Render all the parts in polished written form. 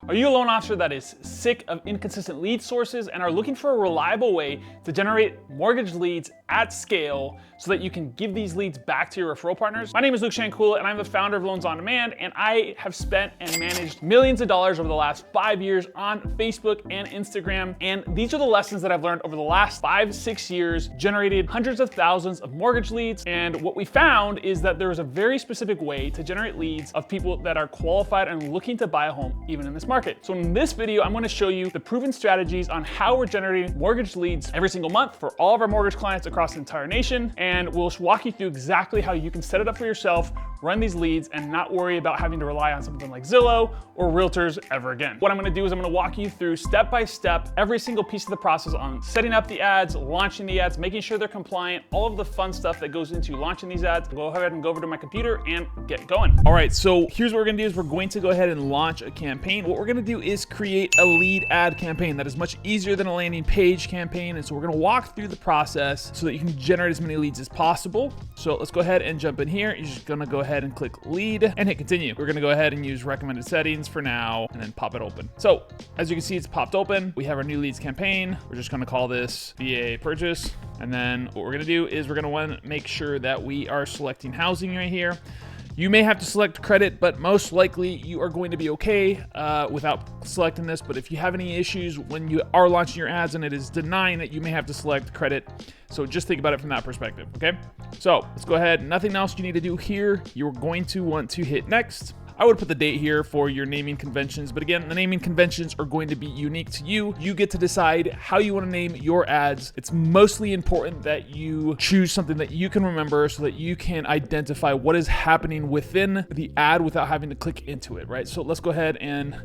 Are you a loan officer that is sick of inconsistent lead sources and are looking for a reliable way to generate mortgage leads at scale so that you can give these leads back to your referral partners? My name is Luke Shankula and I'm the founder of Loans on Demand, and I have spent and managed millions of dollars over the last 5 years on Facebook and Instagram. And these are the lessons that I've learned over the last 5-6 years, generated hundreds of thousands of mortgage leads. And what we found is that there is a very specific way to generate leads of people that are qualified and looking to buy a home even in this market. So in this video, I'm going to show you the proven strategies on how we're generating mortgage leads every single month for all of our mortgage clients across the entire nation. And we'll walk you through exactly how you can set it up for yourself, run these leads, and not worry about having to rely on something like Zillow or realtors ever again. What I'm gonna do is I'm gonna walk you through step by step, every single piece of the process on setting up the ads, launching the ads, making sure they're compliant, all of the fun stuff that goes into launching these ads. Go ahead and go over to my computer and get going. All right, so here's what we're gonna do is we're going to go ahead and launch a campaign. What we're gonna do is create a lead ad campaign that is much easier than a landing page campaign. And so we're gonna walk through the process so that you can generate as many leads as possible. So let's go ahead and jump in here. You're just gonna go ahead and click lead and hit continue. We're gonna go ahead and use recommended settings for now and then pop it open. So as you can see, it's popped open. We have our new leads campaign. We're just gonna call this VA purchase. And then what we're gonna do is we're gonna want to make sure that we are selecting housing right here. You may have to select credit, but most likely you are going to be okay without selecting this. But if you have any issues when you are launching your ads and it is denying it, you may have to select credit. So just think about it from that perspective, okay? So let's go ahead. Nothing else you need to do here. You're going to want to hit next. I would put the date here for your naming conventions, but again, the naming conventions are going to be unique to you. You get to decide how you want to name your ads. It's mostly important that you choose something that you can remember so that you can identify what is happening within the ad without having to click into it, right? So let's go ahead and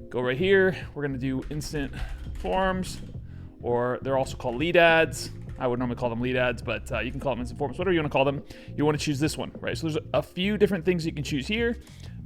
go right here. We're going to do instant forms, or they're also called lead ads. I would normally call them lead ads, but you can call them instant forms, whatever you want to call them. You want to choose this one, right? So there's a few different things you can choose here,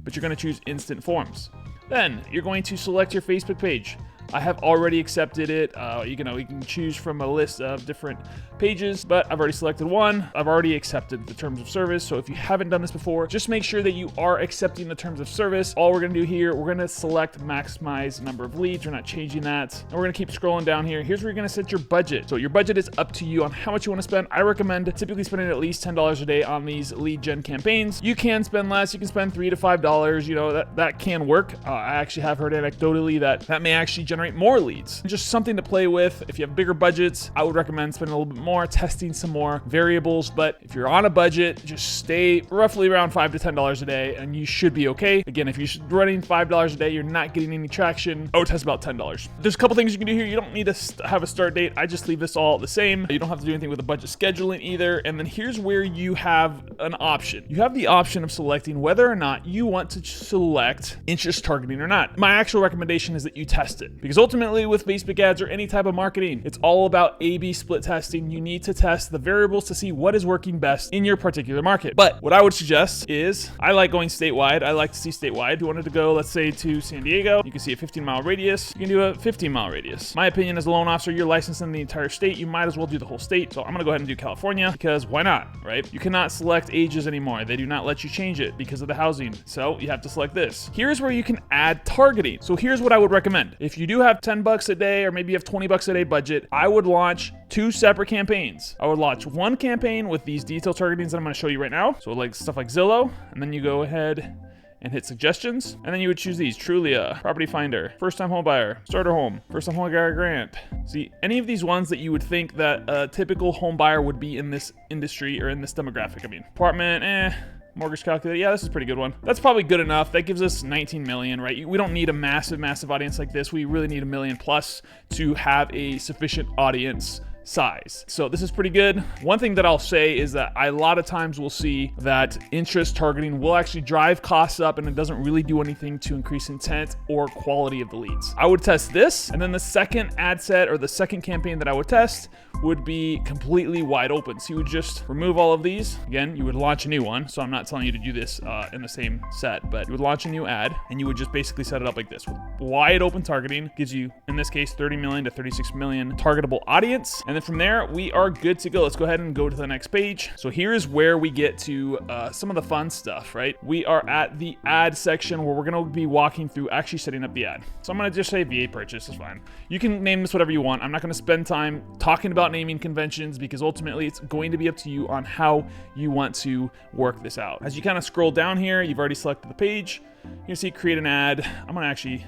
but you're going to choose instant forms. Then you're going to select your Facebook page. I have already accepted it. You can choose from a list of different pages, but I've already selected one. I've already accepted the terms of service. So if you haven't done this before, just make sure that you are accepting the terms of service. All we're gonna do here, we're gonna select maximize number of leads. We're not changing that. And we're gonna keep scrolling down here. Here's where you're gonna set your budget. So your budget is up to you on how much you wanna spend. I recommend typically spending at least $10 a day on these lead gen campaigns. You can spend less. You can spend $3 to $5. You know, that can work. I actually have heard anecdotally that may actually generate more leads. Just something to play with. If you have bigger budgets, I would recommend spending a little bit more, testing some more variables. But if you're on a budget, just stay roughly around $5 to $10 a day and you should be okay. Again, if you're running $5 a day, you're not getting any traction, I would test about $10. There's a couple things you can do here. You don't need to have a start date. I just leave this all the same. You don't have to do anything with the budget scheduling either. And then here's where you have an option. You have the option of selecting whether or not you want to select interest targeting or not. My actual recommendation is that you test it, because ultimately with Facebook ads or any type of marketing, it's all about A/B split testing. You need to test the variables to see what is working best in your particular market. But what I would suggest is, I like going statewide. I like to see statewide. If you wanted to go, let's say, to San Diego, you can see a 15-mile radius. You can do a 15-mile radius. My opinion as a loan officer, you're licensed in the entire state. You might as well do the whole state. So I'm gonna go ahead and do California, because why not, right? You cannot select ages anymore. They do not let you change it because of the housing. So you have to select this. Here's where you can add targeting. So here's what I would recommend. If you do have $10 a day, or maybe you have $20 a day budget, I would launch 2 separate campaigns. I would launch one campaign with these detailed targetings that I'm going to show you right now. So like stuff like Zillow, and then you go ahead and hit suggestions. And then you would choose these: Trulia, Property Finder, First Time Home Buyer, Starter Home, First Time Home Buyer Grant. See, any of these ones that you would think that a typical home buyer would be in this industry or in this demographic. I mean, apartment, mortgage calculator, yeah, this is a pretty good one. That's probably good enough. That gives us 19 million, right? We don't need a massive audience like this. We really need 1 million plus to have a sufficient audience size. So this is pretty good. One thing that I'll say is that a lot of times we'll see that interest targeting will actually drive costs up, and it doesn't really do anything to increase intent or quality of the leads. I would test this, and then the second ad set or the second campaign that I would test would be completely wide open. So you would just remove all of these. Again, you would launch a new one. So I'm not telling you to do this in the same set, but you would launch a new ad and you would just basically set it up like this. With wide open targeting, gives you, in this case, 30 million to 36 million targetable audience. And then then from there, we are good to go. Let's go ahead and go to the next page. So here is where we get to some of the fun stuff, right? We are at the ad section where we're gonna be walking through actually setting up the ad. So I'm gonna just say VA purchase is fine. You can name this whatever you want. I'm not gonna spend time talking about naming conventions because ultimately it's going to be up to you on how you want to work this out. As you kind of scroll down here, you've already selected the page. You can see create an ad. I'm gonna actually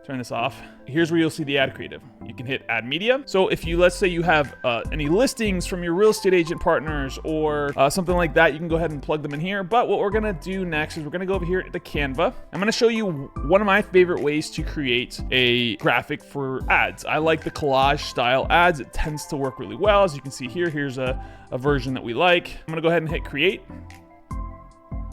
turn this off. Here's where you'll see the ad creative. You can hit add media. So if you, let's say you have any listings from your real estate agent partners or something like that, you can go ahead and plug them in here. But what we're gonna do next is we're gonna go over here to Canva. I'm gonna show you one of my favorite ways to create a graphic for ads. I like the collage style ads. It tends to work really well. As you can see here, here's a version that we like. I'm gonna go ahead and hit create.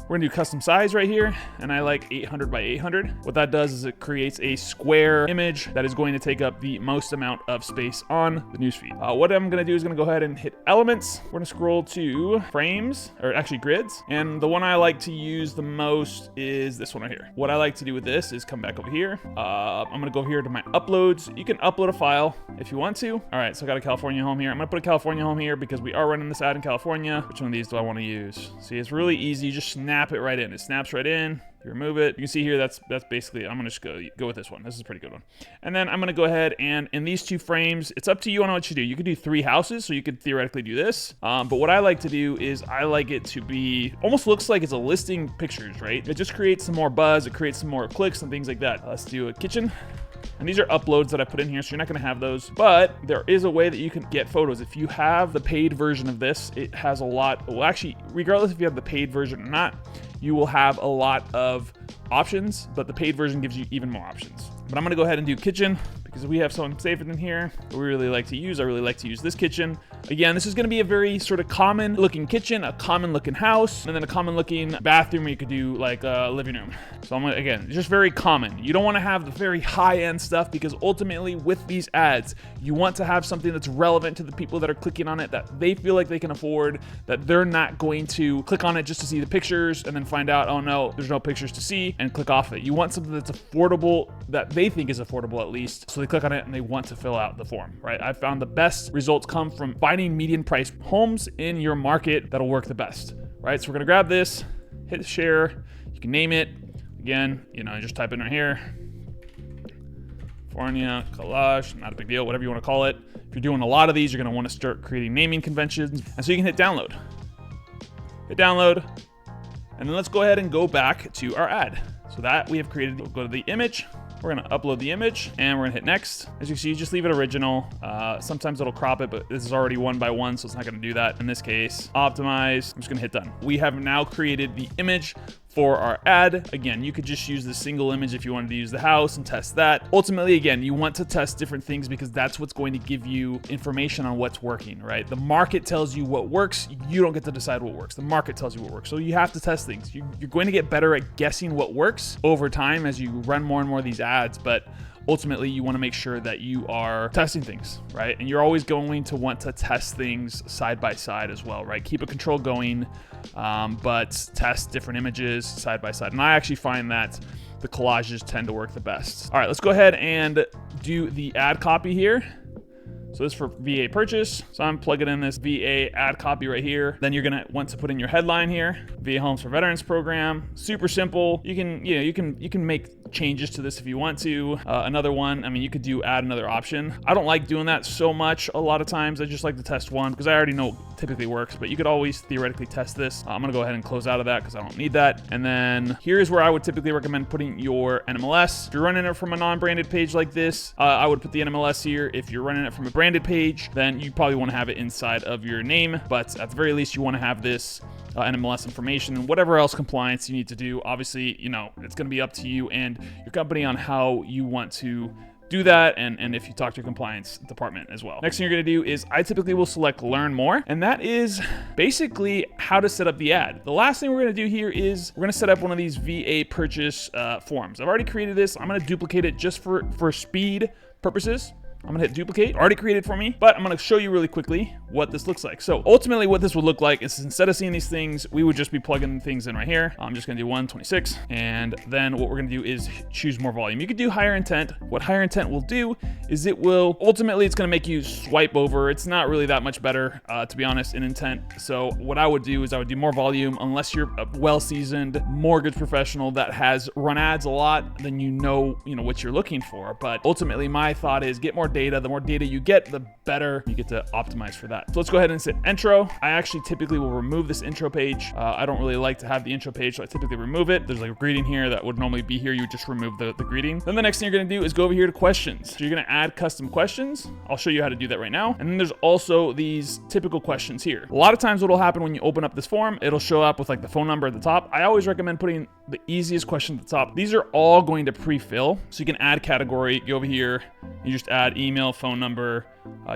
We're gonna do custom size right here, and I like 800 by 800. What that does is it creates a square image that is going to take up the most amount of space on the newsfeed. What I'm gonna do is gonna go ahead and hit elements. We're gonna scroll to frames, or actually grids, and the one I like to use the most is this one right here. What I like to do with this is come back over here. I'm gonna go here to my uploads. You can upload a file if you want to. All right, so I got a California home here. I'm gonna put a California home here because we are running this ad in California. Which one of these do I wanna use? See, it's really easy. You just snap it right in. It snaps right in. You remove it. You can see here that's basically, I'm gonna just go with this one. This is a pretty good one. And then I'm gonna go ahead and in these two frames, it's up to you on what you do. You could do 3 houses, so you could theoretically do this. But what I like to do is I like it to be, almost looks like it's a listing pictures, right? It just creates some more buzz. It creates some more clicks and things like that. Let's do a kitchen. And these are uploads that I put in here, so you're not gonna have those. But there is a way that you can get photos. If you have the paid version of this, it has a lot, well actually, regardless if you have the paid version or not, you will have a lot of options, but the paid version gives you even more options. But I'm gonna go ahead and do kitchen because we have something saved in here that we really like to use. I really like to use this kitchen. Again, this is gonna be a very sort of common looking kitchen, a common looking house, and then a common looking bathroom where you could do like a living room. So I'm gonna, again, just very common. You don't wanna have the very high end stuff because ultimately with these ads, you want to have something that's relevant to the people that are clicking on it, that they feel like they can afford, that they're not going to click on it just to see the pictures and then find out, oh no, there's no pictures to see, and click off it. You want something that's affordable, that they think is affordable at least, so they click on it and they want to fill out the form, right? I found the best results come from finding median price homes in your market that'll work the best, right? So we're gonna grab this, hit share, you can name it. Again, you know, just type in right here, California, collage, not a big deal, whatever you wanna call it. If you're doing a lot of these, you're gonna wanna start creating naming conventions. And so you can hit download. Hit download, and then let's go ahead and go back to our ad. So that we have created, we'll go to the image. We're gonna upload the image and we're gonna hit next. As you see, just leave it original. Sometimes it'll crop it, but this is already 1 by 1, so it's not gonna do that. In this case, optimize, I'm just gonna hit done. We have now created the image for our ad. Again, you could just use the single image if you wanted to use the house and test that. Ultimately, again, you want to test different things because that's what's going to give you information on what's working, right? The market tells you what works. You don't get to decide what works. The market tells you what works. So you have to test things. You're going to get better at guessing what works over time as you run more and more of these ads, but ultimately you want to make sure that you are testing things, right? And you're always going to want to test things side by side as well, right? Keep a control going, but test different images side by side. And I actually find that the collages tend to work the best. All right, let's go ahead and do the ad copy here. So this is for VA purchase. So I'm plugging in this VA ad copy right here. Then you're gonna want to put in your headline here. VA Homes for Veterans program. Super simple. You can make changes to this if you want to. Another one, I mean, you could add another option. I don't like doing that so much a lot of times. I just like to test one because I already know it typically works, but you could always theoretically test this. I'm gonna go ahead and close out of that because I don't need that. And then here's where I would typically recommend putting your NMLS. If you're running it from a non-branded page like this, I would put the NMLS here. If you're running it from a branded page, then you probably want to have it inside of your name, but at the very least you want to have this NMLS information and whatever else compliance you need to do. Obviously, you know, it's going to be up to you and your company on how you want to do that, and if you talk to your compliance department as well. Next thing you're gonna do is I typically will select learn more, and that is basically how to set up the ad. The last thing we're gonna do here is we're gonna set up one of these VA purchase forms. I've already created this. I'm gonna duplicate it just for speed purposes. I'm gonna hit duplicate, already created for me, but I'm gonna show you really quickly what this looks like. So ultimately what this would look like is instead of seeing these things, we would just be plugging things in right here. I'm just gonna do 126. And then what we're gonna do is choose more volume. You could do higher intent. What higher intent will do is it will, ultimately it's gonna make you swipe over. It's not really that much better, to be honest, in intent. So what I would do is I would do more volume unless you're a well-seasoned mortgage professional that has run ads a lot, then you know what you're looking for. But ultimately my thought is get more data. The more data you get, the better you get to optimize for that. So let's go ahead and hit intro. I actually typically will remove this intro page. I don't really like to have the intro page, so I typically remove it. There's like a greeting here that would normally be here. You would just remove the greeting. Then the next thing you're gonna do is go over here to questions. So you're gonna add custom questions. I'll show you how to do that right now. And then there's also these typical questions here. A lot of times what will happen when you open up this form, it'll show up with like the phone number at the top. I always recommend putting the easiest question at the top. These are all going to pre-fill. So you can add category, go over here, you just add email, phone number,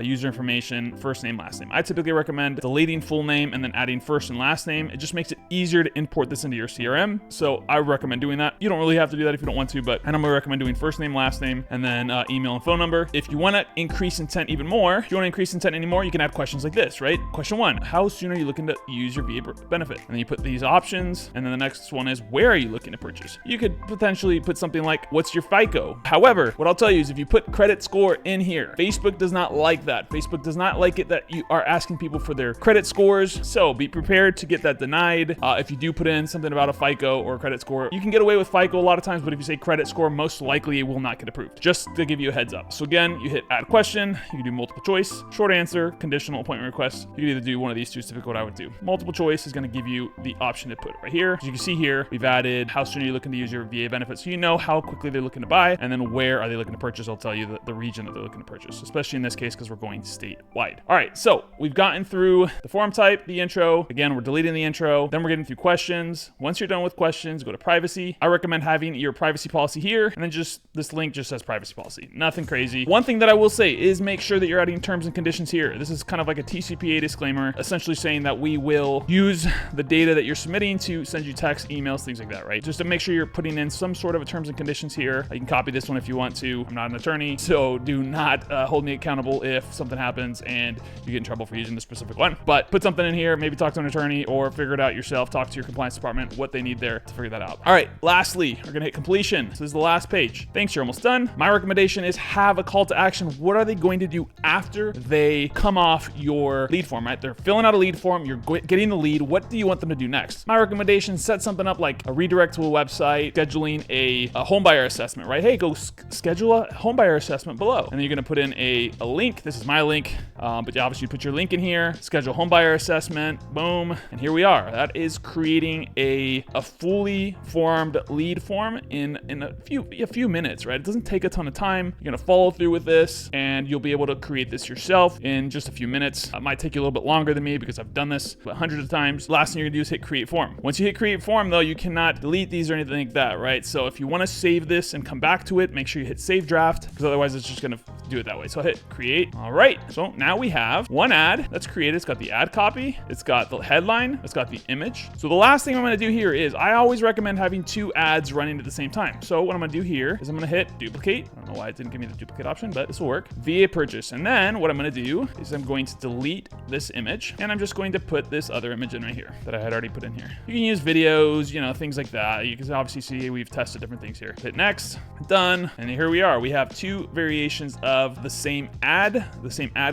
user information, first name, last name. I typically recommend deleting full name and then adding first and last name. It just makes it easier to import this into your CRM. So I recommend doing that. You don't really have to do that if you don't want to, but I normally recommend doing first name, last name, and then email and phone number. If you want to increase intent even more, if you want to increase intent anymore, you can add questions like this, right? Question 1, how soon are you looking to use your VA benefit? And then you put these options. And then the next one is, where are you looking to purchase? You could potentially put something like, what's your FICO? However, what I'll tell you is if you put credit score in here, Facebook does not like that. Facebook does not like it that you are asking people for their credit scores. So be prepared to get that denied. If you do put in something about a FICO or a credit score, you can get away with FICO a lot of times, but if you say credit score, most likely it will not get approved. Just to give you a heads up. So again, you hit add question, you can do multiple choice, short answer, conditional appointment request. You can either do one of these two, typically what I would do. Multiple choice is going to give you the option to put it right here. As you can see here, we've added how soon are you looking to use your VA benefits, so you know how quickly they're looking to buy, and then where are they looking to purchase. I'll tell you the region that they're looking to purchase, especially in this case because we're going statewide. All right, so we've gotten through the form type, the intro. Again, we're deleting the intro. Then we're getting through questions. Once you're done with questions, go to privacy. I recommend having your privacy policy here, and then just this link just says privacy policy. Nothing crazy. One thing that I will say is make sure that you're adding terms and conditions here. This is kind of like a TCPA disclaimer, essentially saying that we will use the data that you're submitting to send you texts, emails, things like that, right? Just to make sure you're putting in some sort of a terms and conditions here. You can copy this one if you want to. I'm not an attorney, so do not hold me accountable if something happens and you get in trouble for using this specific one. But put something in here, maybe talk to an attorney or figure it out yourself. Talk to your compliance department, what they need there to figure that out. All right, lastly, we're gonna hit completion. So this is the last page. Thanks, you're almost done. My recommendation is have a call to action. What are they going to do after they come off your lead form, right? They're filling out a lead form, you're getting the lead. What do you want them to do next? My recommendation, set something up like a redirect to a website, scheduling a home buyer assessment, right? Hey, go schedule a home buyer assessment below. And then you're gonna put in a link. This is my link, but obviously you put your link in here, schedule home buyer assessment, boom. And here we are. That is creating a fully formed lead form in a few minutes, right? It doesn't take a ton of time. You're gonna follow through with this and you'll be able to create this yourself in just a few minutes. It might take you a little bit longer than me because I've done this hundreds of times. Last thing you're gonna do is hit create form. Once you hit create form though, you cannot delete these or anything like that, right? So if you wanna save this and come back to it, make sure you hit save draft because otherwise it's just gonna do it that way. So I'll hit create. All right, so now we have one ad that's created. It's got the ad copy, it's got the headline, it's got the image. So the last thing I'm gonna do here is I always recommend having two ads running at the same time. So what I'm gonna do here is I'm gonna hit duplicate. I don't know why it didn't give me the duplicate option, but this will work. VA purchase. And then what I'm gonna do is I'm going to delete this image and I'm just going to put this other image in right here that I had already put in here. You can use videos, things like that. You can obviously see we've tested different things here. Hit next, done. And here we are. We have two variations of the same ad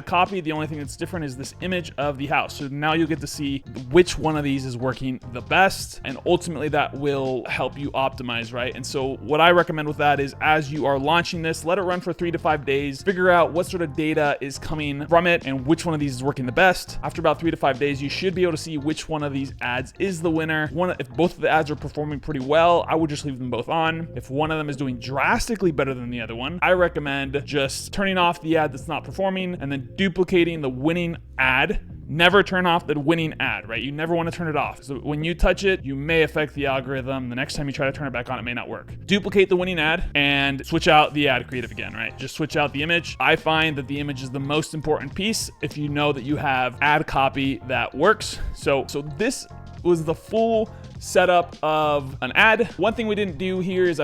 copy. The only thing that's different is this image of the house. So now you'll get to see which one of these is working the best. And ultimately that will help you optimize, right? And so what I recommend with that is as you are launching this, let it run for 3 to 5 days, figure out what sort of data is coming from it and which one of these is working the best. After about 3 to 5 days, you should be able to see which one of these ads is the winner. If both of the ads are performing pretty well, I would just leave them both on. If one of them is doing drastically better than the other one, I recommend just turning off the ad that's not performing and then duplicating the winning ad. Never turn off the winning ad, right? You never want to turn it off. So when you touch it, you may affect the algorithm. The next time you try to turn it back on, it may not work. Duplicate the winning ad and switch out the ad creative again, right? Just switch out the image. I find that the image is the most important piece if you know that you have ad copy that works. So this was the full setup of an ad. One thing we didn't do here is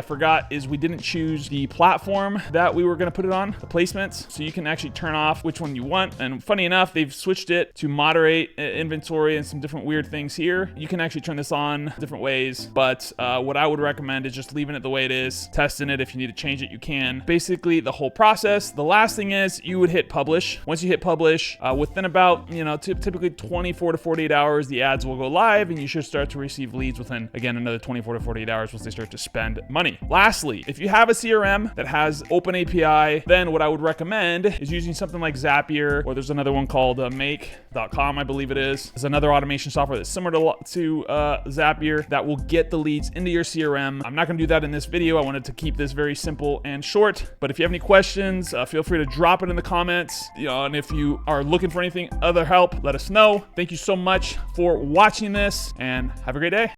we didn't choose the platform that we were gonna put it on, the placements. So you can actually turn off which one you want. And funny enough, they've switched it to moderate inventory and some different weird things here. You can actually turn this on different ways, but what I would recommend is just leaving it the way it is, testing it. If you need to change it, you can. Basically the whole process. The last thing is you would hit publish. Once you hit publish, within about, typically 24 to 48 hours, the ads will go live and you should start to receive leads within, again, another 24 to 48 hours once they start to spend money. Lastly, if you have a CRM that has open API, then what I would recommend is using something like Zapier, or there's another one called make.com, I believe it is. There's another automation software that's similar to Zapier that will get the leads into your CRM. I'm not gonna do that in this video. I wanted to keep this very simple and short, but if you have any questions, feel free to drop it in the comments. And if you are looking for anything, other help, let us know. Thank you so much for watching this and have a great day.